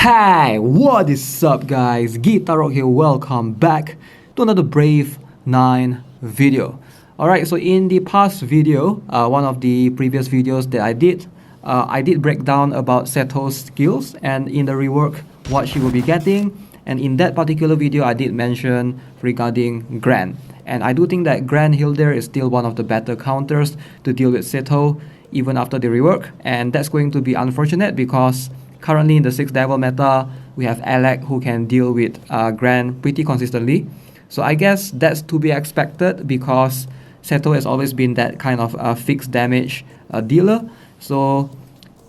Hi, what is up guys? Guitar here, welcome back to another Brave 9 video. Alright, so in the past video, one of the previous videos that I did break down about Seto's skills and in the rework what she will be getting. And in that particular video, I did mention regarding Gran. And I do think that Gran Hilder is still one of the better counters to deal with Seto even after the rework. And that's going to be unfortunate because currently in the 6th level meta, we have Alec who can deal with Gran pretty consistently. So I guess that's to be expected because Seto has always been that kind of fixed damage dealer. So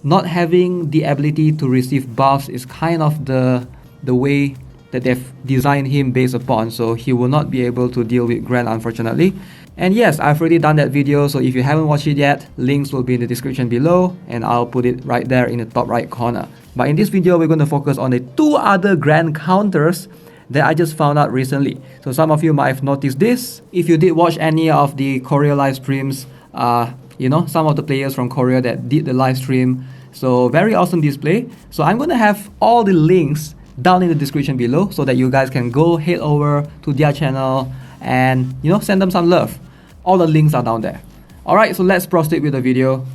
not having the ability to receive buffs is kind of the way that they've designed him based upon, so he will not be able to deal with Gran, unfortunately. And yes, I've already done that video, so if you haven't watched it yet, links will be in the description below and I'll put it right there in the top right corner. But in this video, we're going to focus on the 2 other Gran counters that I just found out recently. So some of you might have noticed this. If you did watch any of the Korea live streams, some of the players from Korea that did the live stream, so very awesome display. So I'm going to have all the links down in the description below so that you guys can go head over to their channel and send them some love. All the links are down there. Alright, so let's proceed with the video.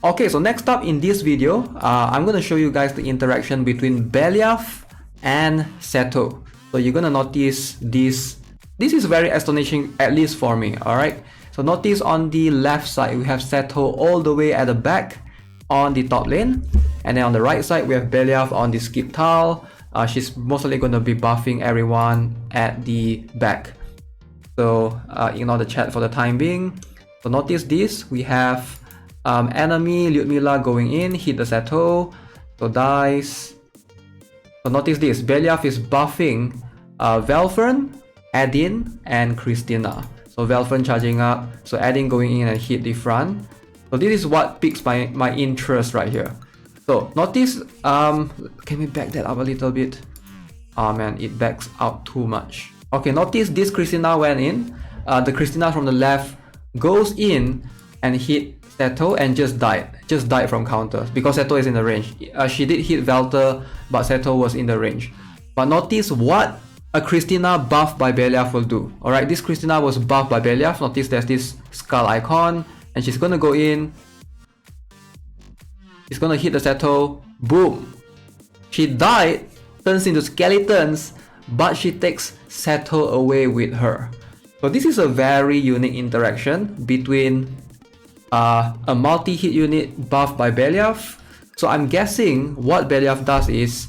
Okay, so next up in this video, I'm going to show you guys the interaction between Belyav and Seto. So you're gonna notice this is very astonishing, at least for me. Alright, so notice on the left side we have Seto all the way at the back on the top lane, and then on the right side we have Belyav on the skip tile. She's mostly gonna be buffing everyone at the back, so ignore the chat for the time being. So notice this, we have enemy Lyudmila going in, hit the Seto, so dies. So notice this, Belyav is buffing Fern, Adin, and Christina. So Fern charging up, so Adin going in and hit the front. So this is what piques my interest right here. So notice, can we back that up a little bit? Oh man, it backs out too much. Okay, notice this Christina went in. The Christina from the left goes in and hit Seto and just died from counters because Seto is in the range. She did hit Velter, but Seto was in the range. But notice what a Christina buffed by Belyav will do. Alright, this Christina was buffed by Belyav. Notice there's this skull icon and she's gonna go in. She's gonna hit the Seto. Boom! She died, turns into skeletons, but she takes Seto away with her. So this is a very unique interaction between a multi-hit unit buffed by Belyav. So I'm guessing what Belyav does is,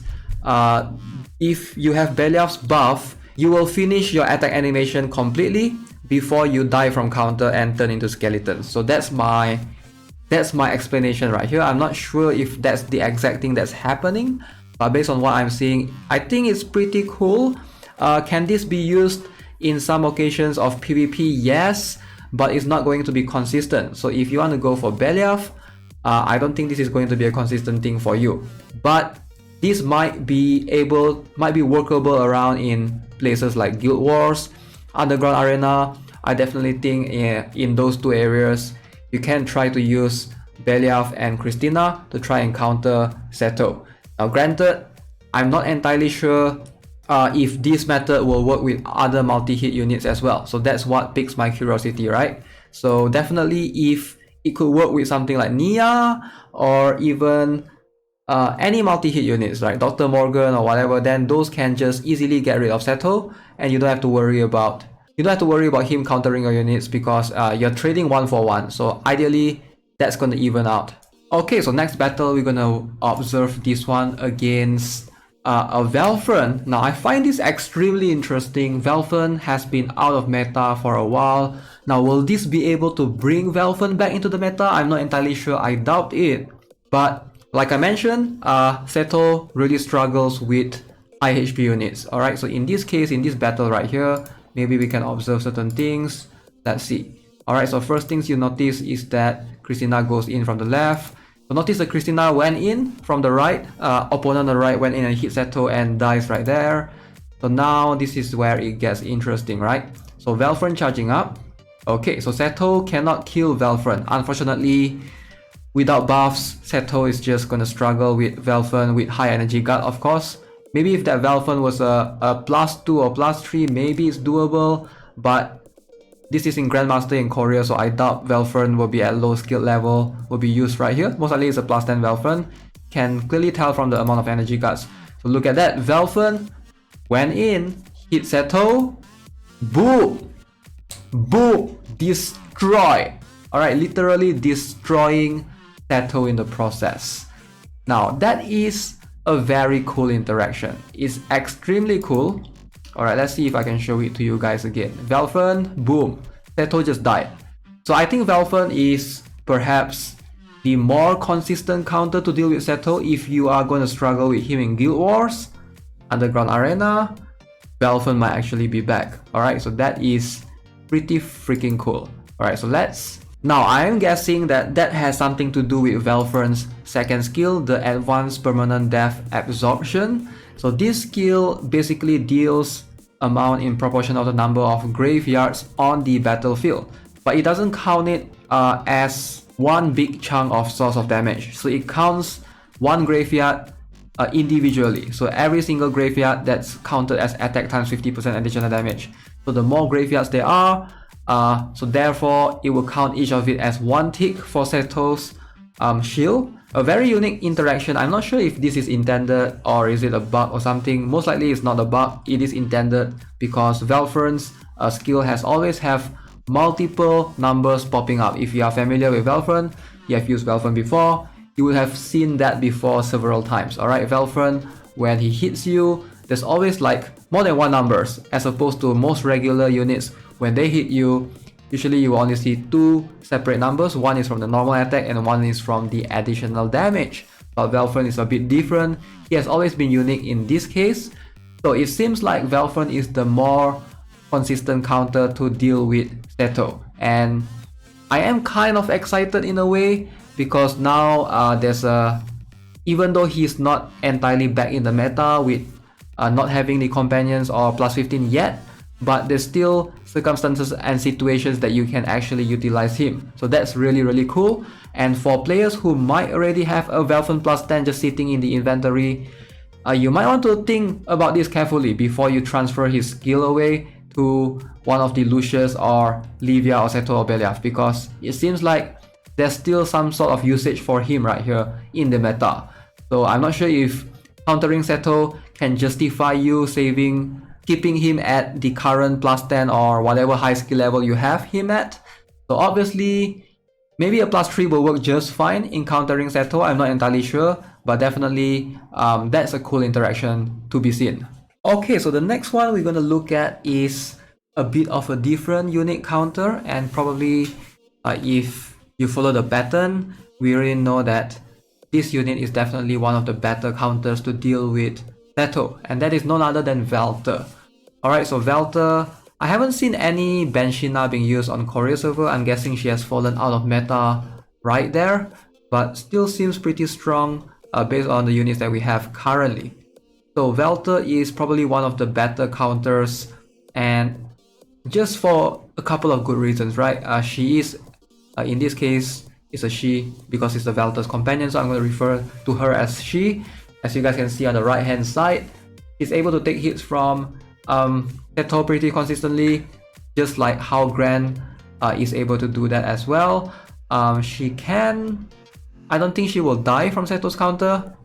if you have Belyav's buff, you will finish your attack animation completely before you die from counter and turn into skeletons. So that's my explanation right here. I'm not sure if that's the exact thing that's happening, but based on what I'm seeing, I think it's pretty cool. Can this be used in some occasions of PvP? Yes, but it's not going to be consistent. So if you want to go for Belyav, I don't think this is going to be a consistent thing for you. But this might be workable around in places like Guild Wars, Underground Arena. I definitely think in those 2 areas, you can try to use Belyav and Christina to try and counter Seto. Now granted, I'm not entirely sure if this method will work with other multi-hit units as well. So that's what piques my curiosity, right? So definitely if it could work with something like Nia or even any multi-hit units like Dr. Morgan or whatever, then those can just easily get rid of Seto and you don't have to worry about him countering your units because you're trading 1 for 1. So ideally that's going to even out. Okay, so next battle we're going to observe this one against a Fern. Now I find this extremely interesting. Fern has been out of meta for a while. Now will this be able to bring Fern back into the meta? I'm not entirely sure. I doubt it. But like I mentioned, Seto really struggles with high HP units. Alright, so in this case, in this battle right here, maybe we can observe certain things. Let's see. Alright, so first things you notice is that Christina goes in from the left. So notice that Christina went in from the right, opponent on the right went in and hit Seto and dies right there. So now this is where it gets interesting, right? So Velfern charging up. Okay, so Seto cannot kill Velfern. Unfortunately, without buffs, Seto is just gonna struggle with Velfern with high energy guard, of course. Maybe if that Velfern was a +2 or +3, maybe it's doable, but this is in Grandmaster in Korea, so I doubt Velfern will be at low skill level, will be used right here. Most likely it's a +10 Velfern. Can clearly tell from the amount of energy guards. So look at that, Velfern went in, hit Seto, boom! Boom! Destroy! Alright, literally destroying Seto in the process. Now, that is a very cool interaction. It's extremely cool. Alright, let's see if I can show it to you guys again. Velfern, boom. Seto just died. So I think Velfern is perhaps the more consistent counter to deal with Seto if you are going to struggle with him in Guild Wars, Underground Arena. Velfern might actually be back. Alright, so that is pretty freaking cool. Alright, so let's... Now, I am guessing that that has something to do with Velfern's second skill, the Advanced Permanent Death Absorption. So this skill basically deals amount in proportion of the number of graveyards on the battlefield. But it doesn't count it as one big chunk of source of damage. So it counts one graveyard individually. So every single graveyard that's counted as attack times 50% additional damage. So the more graveyards there are, so therefore it will count each of it as one tick for Seto's shield. A very unique interaction. I'm not sure if this is intended or is it a bug or something. Most likely it's not a bug. It is intended because Velfern's skill has always have multiple numbers popping up. If you are familiar with Velfern, you have used Velfern before, you will have seen that before several times. Alright, Velfern, when he hits you, there's always like more than one numbers, as opposed to most regular units. When they hit you, usually you will only see two separate numbers. One is from the normal attack and one is from the additional damage. But Velfern is a bit different. He has always been unique in this case. So it seems like Velfern is the more consistent counter to deal with Seto. And I am kind of excited in a way, because now there's a... Even though he's not entirely back in the meta with not having the companions or +15 yet, but there's still circumstances and situations that you can actually utilize him. So that's really, really cool. And for players who might already have a Velfern +10 just sitting in the inventory, you might want to think about this carefully before you transfer his skill away to one of the Lucius or Livia or Seto or Beliaf, because it seems like there's still some sort of usage for him right here in the meta. So I'm not sure if countering Seto can justify you keeping him at the current +10 or whatever high skill level you have him at. So obviously, maybe a +3 will work just fine in countering Seto. I'm not entirely sure, but definitely that's a cool interaction to be seen. Okay, so the next one we're going to look at is a bit of a different unique counter, and probably if you follow the pattern, we already know that this unit is definitely one of the better counters to deal with Seto, and that is none other than Velter. Alright, so Velter, I haven't seen any Benshina being used on Korea server. I'm guessing she has fallen out of meta right there, but still seems pretty strong based on the units that we have currently. So Velter is probably one of the better counters, and just for a couple of good reasons, right? She is, in this case, it's a she because it's the Velter's companion, so I'm going to refer to her as she. As you guys can see on the right hand side, she's able to take hits from Seto pretty consistently, just like how Gran is able to do that as well. She can... I don't think she will die from Seto's counter,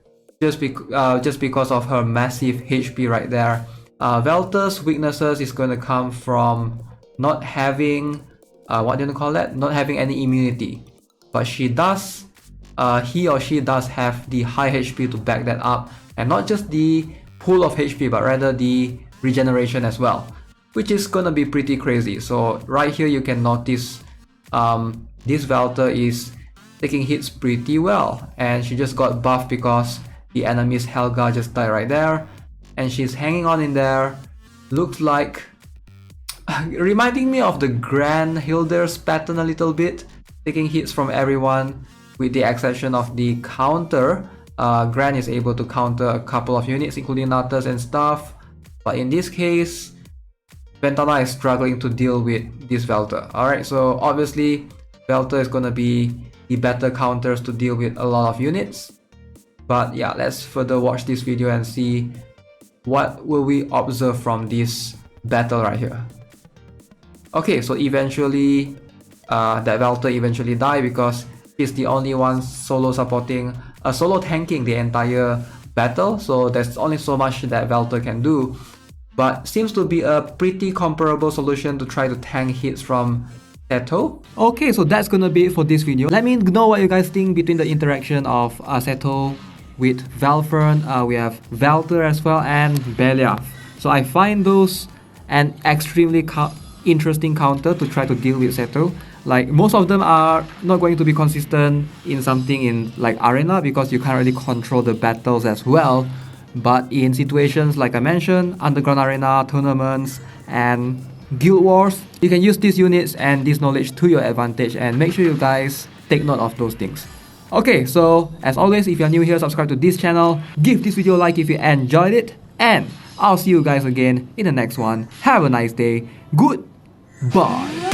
just because of her massive HP right there. Velter's weaknesses is going to come from not having... what do you call that? Not having any immunity. But she does... he or she does have the high HP to back that up, and not just the pool of HP, but rather the regeneration as well, which is gonna be pretty crazy. So right here you can notice this Velter is taking hits pretty well, and she just got buffed because the enemy's Helga just died right there, and she's hanging on in there. Looks like reminding me of the Grand Hilder's pattern a little bit, taking hits from everyone with the exception of the counter. Gran is able to counter a couple of units including Natas and stuff. But in this case, Ventana is struggling to deal with this Welter. Alright, so obviously Welter is gonna be the better counters to deal with a lot of units. But yeah, let's further watch this video and see what will we observe from this battle right here. Okay, so eventually that Welter eventually died because he's the only one solo tanking the entire battle, so there's only so much that Welter can do. But seems to be a pretty comparable solution to try to tank hits from Seto. Okay, so that's gonna be it for this video. Let me know what you guys think between the interaction of Seto with Fern. We have Welter as well, and Beliaf. So I find those an extremely interesting counter to try to deal with Seto. Like, most of them are not going to be consistent in something in like arena because you can't really control the battles as well. But in situations like I mentioned, underground arena, tournaments, and guild wars, you can use these units and this knowledge to your advantage, and make sure you guys take note of those things. Okay, so as always, if you're new here, subscribe to this channel, give this video a like if you enjoyed it, and I'll see you guys again in the next one. Have a nice day. Goodbye.